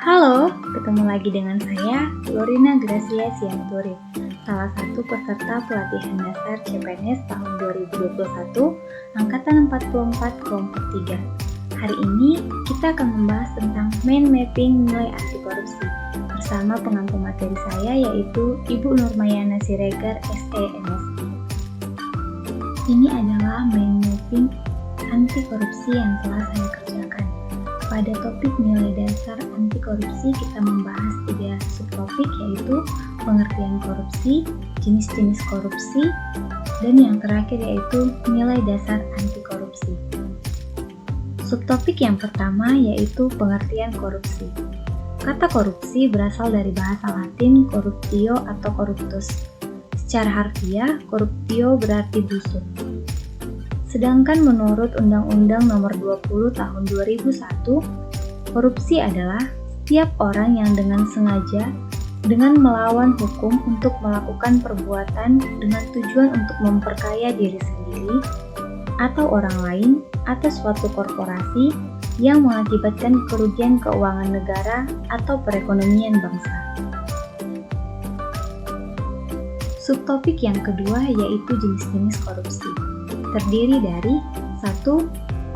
Halo, ketemu lagi dengan saya, Lorina Gracia Sianturi, salah satu peserta pelatihan dasar CPNS tahun 2021, Angkatan 44 kelompok 3. Hari ini kita akan membahas tentang mind mapping nilai anti korupsi bersama pengampu materi saya yaitu Ibu Nurmayana Siregar, SE MSI. Ini adalah mind mapping anti korupsi yang telah saya kerjakan. Pada topik nilai dasar anti korupsi kita membahas 3 subtopik yaitu pengertian korupsi, jenis-jenis korupsi, dan yang terakhir yaitu nilai dasar anti korupsi. Subtopik yang pertama yaitu pengertian korupsi. Kata korupsi berasal dari bahasa Latin corruptio atau corruptus. Secara harfiah, corruptio berarti busuk. Sedangkan menurut Undang-Undang Nomor 20 Tahun 2001, korupsi adalah setiap orang yang dengan sengaja dengan melawan hukum untuk melakukan perbuatan dengan tujuan untuk memperkaya diri sendiri atau orang lain atau suatu korporasi yang mengakibatkan kerugian keuangan negara atau perekonomian bangsa. Subtopik yang kedua yaitu jenis-jenis korupsi. Terdiri dari 1.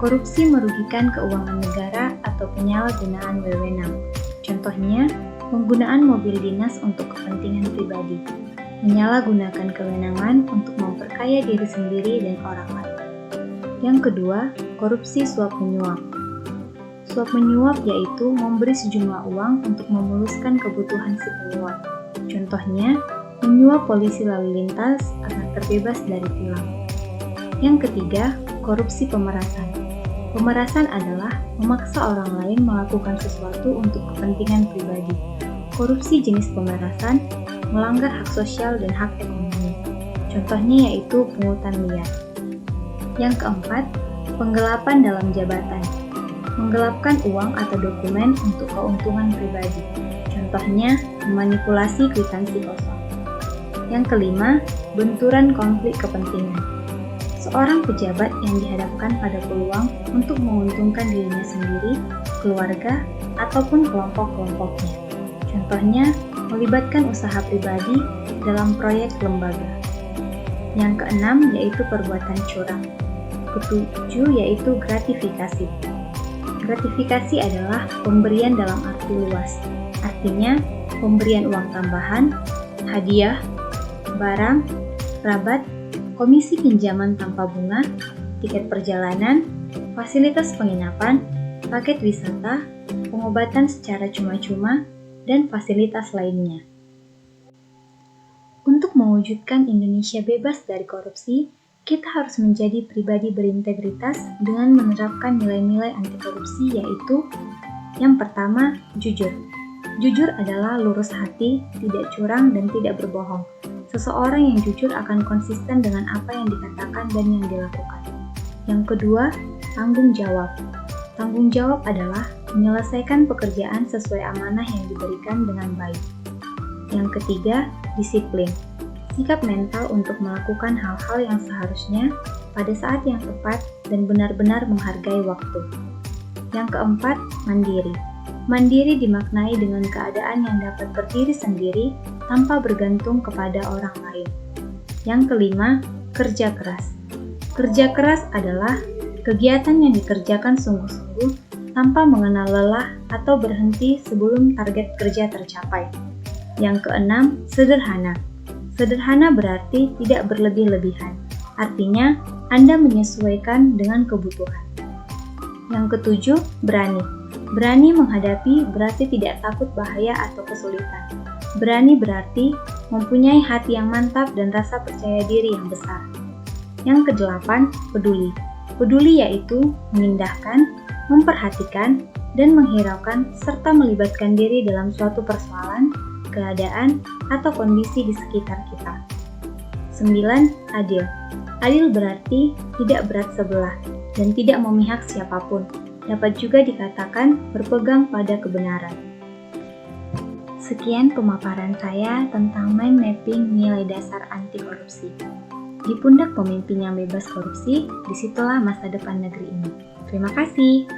Korupsi merugikan keuangan negara atau penyalahgunaan wewenang. Contohnya, penggunaan mobil dinas untuk kepentingan pribadi, menyalahgunakan kewenangan untuk memperkaya diri sendiri dan orang lain. Yang kedua, korupsi suap menyuap. Suap menyuap yaitu memberi sejumlah uang untuk memuluskan kebutuhan si penyuap. Contohnya, menyuap polisi lalu lintas agar terbebas dari tilang. Yang ketiga, korupsi pemerasan. Pemerasan adalah memaksa orang lain melakukan sesuatu untuk kepentingan pribadi. Korupsi jenis pemerasan melanggar hak sosial dan hak ekonomi. Contohnya yaitu pungutan liar. Yang keempat, penggelapan dalam jabatan. Menggelapkan uang atau dokumen untuk keuntungan pribadi. Contohnya, memanipulasi kwitansi kosong. Yang kelima, benturan konflik kepentingan. Seorang pejabat yang dihadapkan pada peluang untuk menguntungkan dirinya sendiri, keluarga, ataupun kelompok-kelompoknya. Contohnya, melibatkan usaha pribadi dalam proyek lembaga. Yang keenam yaitu perbuatan curang. Ketujuh yaitu gratifikasi. Gratifikasi adalah pemberian dalam arti luas. Artinya, pemberian uang tambahan, hadiah, barang, rabat, komisi pinjaman tanpa bunga, tiket perjalanan, fasilitas penginapan, paket wisata, pengobatan secara cuma-cuma, dan fasilitas lainnya. Untuk mewujudkan Indonesia bebas dari korupsi, kita harus menjadi pribadi berintegritas dengan menerapkan nilai-nilai anti korupsi yaitu yang pertama, jujur. Jujur adalah lurus hati, tidak curang, dan tidak berbohong. Seseorang yang jujur akan konsisten dengan apa yang dikatakan dan yang dilakukan. Yang kedua, tanggung jawab. Tanggung jawab adalah menyelesaikan pekerjaan sesuai amanah yang diberikan dengan baik. Yang ketiga, disiplin. Sikap mental untuk melakukan hal-hal yang seharusnya pada saat yang tepat dan benar-benar menghargai waktu. Yang keempat, mandiri. Mandiri dimaknai dengan keadaan yang dapat berdiri sendiri tanpa bergantung kepada orang lain. Yang kelima, kerja keras. Kerja keras adalah kegiatan yang dikerjakan sungguh-sungguh tanpa mengenal lelah atau berhenti sebelum target kerja tercapai. Yang keenam, sederhana. Sederhana berarti tidak berlebih-lebihan. Artinya, Anda menyesuaikan dengan kebutuhan. Yang ketujuh, berani. Berani menghadapi berarti tidak takut bahaya atau kesulitan. Berani berarti mempunyai hati yang mantap dan rasa percaya diri yang besar. Yang kedelapan, peduli. Peduli yaitu mengindahkan, memperhatikan, dan menghiraukan serta melibatkan diri dalam suatu persoalan, keadaan, atau kondisi di sekitar kita. 9. Adil. Adil berarti tidak berat sebelah dan tidak memihak siapapun. Dapat juga dikatakan berpegang pada kebenaran. Sekian pemaparan saya tentang mind mapping nilai dasar anti korupsi. Di pundak pemimpin yang bebas korupsi, disitulah masa depan negeri ini. Terima kasih.